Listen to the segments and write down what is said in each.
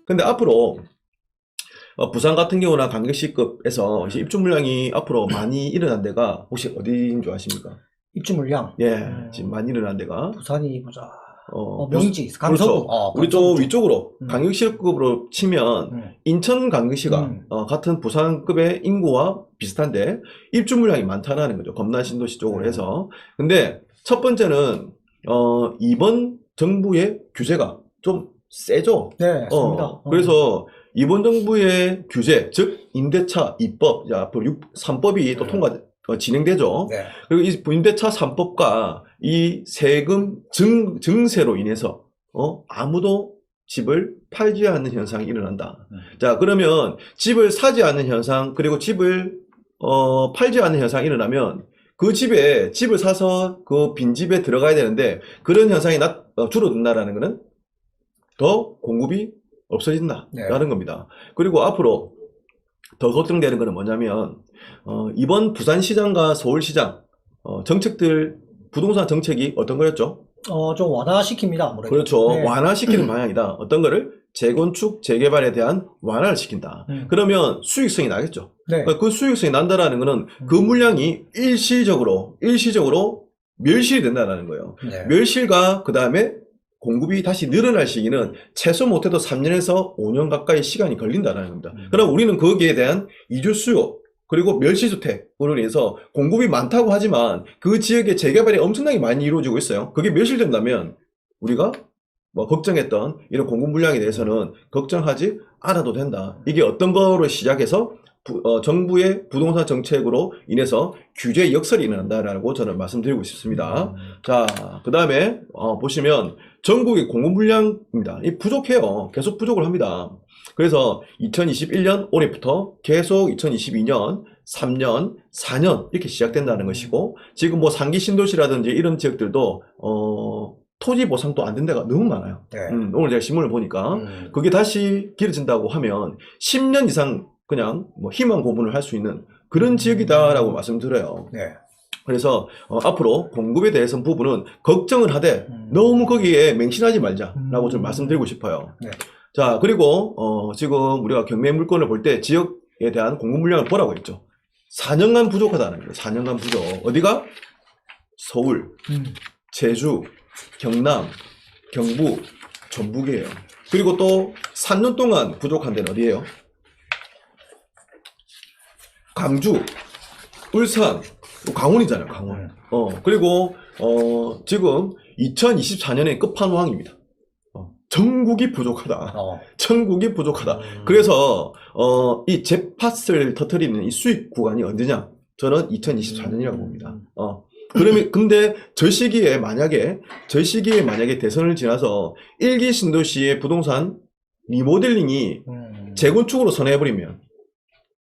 근데 앞으로 부산 같은 경우나 강력시급에서 이제 입주 물량이 앞으로 많이 일어난 데가 혹시 어디인 줄 아십니까? 입주 물량. 예, 지금 많이 일어난 데가 부산이 보자. 명지, 그렇죠. 강서구. 우리 쪽 위쪽으로 음. 강력시급으로 치면 인천 강력시가 같은 부산급의 인구와 비슷한데 입주 물량이 많다는 거죠. 검남 신도시 쪽으로 해서. 근데 첫 번째는 이번 정부의 규제가 좀 세죠. 네, 맞습니다. 그래서 이번 정부의 규제, 즉 임대차 2법, 앞으로 3법이 또 진행되죠. 네. 그리고 이 임대차 3법과 이 세금 증세로 인해서 아무도 집을 팔지 않는 현상이 일어난다. 자, 그러면 집을 사지 않는 현상, 그리고 집을 팔지 않는 현상이 일어나면 그 집에 집을 사서 그 빈집에 들어가야 되는데 그런 현상이 줄어든다라는 것은 더 공급이 없어진다라는 겁니다. 그리고 앞으로 더 걱정되는 것은 뭐냐면 이번 부산시장과 서울시장 정책들, 부동산 정책이 어떤 거였죠? 좀 완화시킵니다, 아무래도. 그렇죠. 네. 완화시키는 방향이다. 어떤 거를? 재건축, 재개발에 대한 완화를 시킨다. 그러면 수익성이 나겠죠. 네. 그 수익성이 난다라는 거는 그 물량이 일시적으로 멸실이 된다는 거예요. 네. 멸실과 그 다음에 공급이 다시 늘어날 시기는 최소 못해도 3년에서 5년 가까이 시간이 걸린다는 겁니다. 그럼 우리는 거기에 대한 이주 수요, 그리고 멸실주택으로 인해서 공급이 많다고 하지만 그 지역의 재개발이 엄청나게 많이 이루어지고 있어요. 그게 멸실된다면 우리가 걱정했던 이런 공급 물량에 대해서는 걱정하지 않아도 된다. 이게 어떤 거로 시작해서 정부의 부동산 정책으로 인해서 규제 역설이 일어난다라고 저는 말씀드리고 싶습니다. 자, 그 다음에 보시면 전국의 공급 물량입니다. 이 부족해요. 계속 부족을 합니다. 그래서 2021년 올해부터 계속 2022년, 3년, 4년 이렇게 시작된다는 것이고, 지금 상기 신도시라든지 이런 지역들도 토지 보상도 안 된 데가 너무 많아요. 네. 오늘 제가 신문을 보니까 그게 다시 길어진다고 하면 10년 이상 그냥 희망 고문을 할 수 있는 그런 지역이다라고 말씀드려요. 네. 그래서 앞으로 공급에 대해서 부분은 걱정을 하되 너무 거기에 맹신하지 말자라고 좀 말씀드리고 싶어요. 네. 자, 그리고 지금 우리가 경매 물건을 볼 때 지역에 대한 공급 물량을 보라고 했죠. 4년간 부족하다는 거예요. 4년간 부족. 어디가? 서울, 제주, 경남, 경북, 전북이에요. 그리고 또 3년 동안 부족한 데는 어디예요? 광주, 울산, 강원이잖아요. 강원. 그리고 지금 2024년의 끝판왕입니다. 전국이 부족하다. 전국이 부족하다. 그래서 이 잭팟을 터뜨리는 이 수익 구간이 언제냐? 저는 2024년이라고 봅니다. 그러면 근데 저 시기에 만약에 대선을 지나서 1기 신도시의 부동산 리모델링이 재건축으로 선회해버리면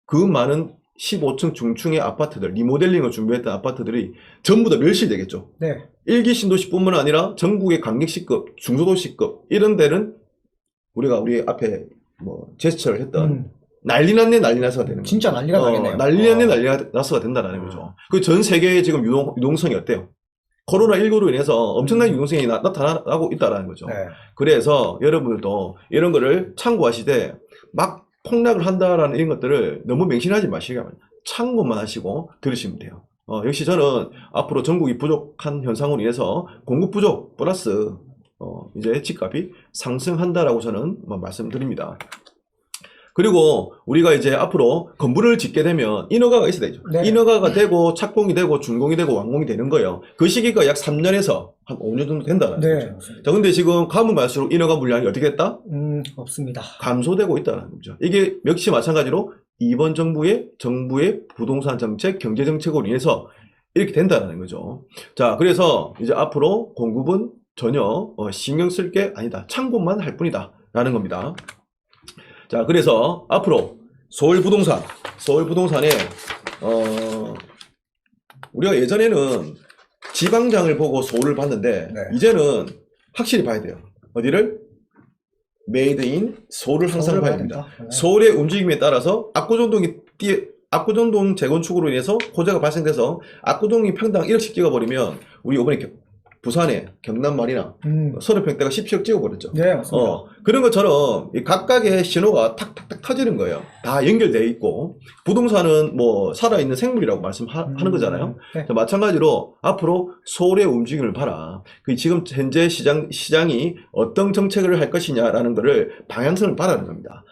그 많은 15층 중층의 아파트들, 리모델링을 준비했던 아파트들이 전부 다 멸실되겠죠. 네. 1기 신도시뿐만 아니라 전국의 강력시급, 중소도시급 이런 데는 우리 앞에 제스처를 했던 난리 났네 난리 나서가 되는 거죠. 진짜 난리가 나겠네요. 난리 났네 난리 나서가 된다는 거죠. 그 전 세계의 지금 유동성이 어때요? 코로나19로 인해서 엄청난 유동성이 나타나고 있다는 거죠. 네. 그래서 여러분들도 이런 거를 참고하시되 막 폭락을 한다라는 이런 것들을 너무 맹신하지 마시고 참고만 하시고 들으시면 돼요. 역시 저는 앞으로 전국이 부족한 현상으로 인해서 공급 부족 플러스 이제 집값이 상승한다라고 저는 말씀드립니다. 그리고 우리가 이제 앞으로 건물을 짓게 되면 인허가가 있어야 되죠. 네. 인허가가 되고 착공이 되고 준공이 되고 완공이 되는 거예요. 그 시기가 약 3년에서 한 5년 정도 된다는 네. 거죠. 자, 근데 지금 가면 갈수록 인허가 물량이 어떻게 됐다? 없습니다. 감소되고 있다는 거죠. 이게 역시 마찬가지로 이번 정부의 부동산 정책, 경제 정책으로 인해서 이렇게 된다는 거죠. 자, 그래서 이제 앞으로 공급은 전혀 신경 쓸 게 아니다. 참고만 할 뿐이다. 라는 겁니다. 자, 그래서 앞으로 서울 부동산에 우리가 예전에는 지방장을 보고 서울을 봤는데 네. 이제는 확실히 봐야 돼요. 어디를? 메이드 인 서울을 항상 봐야 됩니다. 네. 서울의 움직임에 따라서 압구정동 재건축으로 인해서 호재가 발생돼서 압구정이 평당 1억씩 찍어버리면 우리 이번에 부산에 경남 마리나 30평대가 17억 찍어버렸죠. 네, 맞습니다. 그런 것처럼 이 각각의 신호가 탁탁탁 터지는 거예요. 다 연결되어 있고 부동산은 뭐 살아있는 생물이라고 말씀하는 거잖아요. 네. 자, 마찬가지로 앞으로 서울의 움직임을 봐라. 그 지금 현재 시장이 어떤 정책을 할 것이냐라는 거를 방향성을 봐라는 겁니다.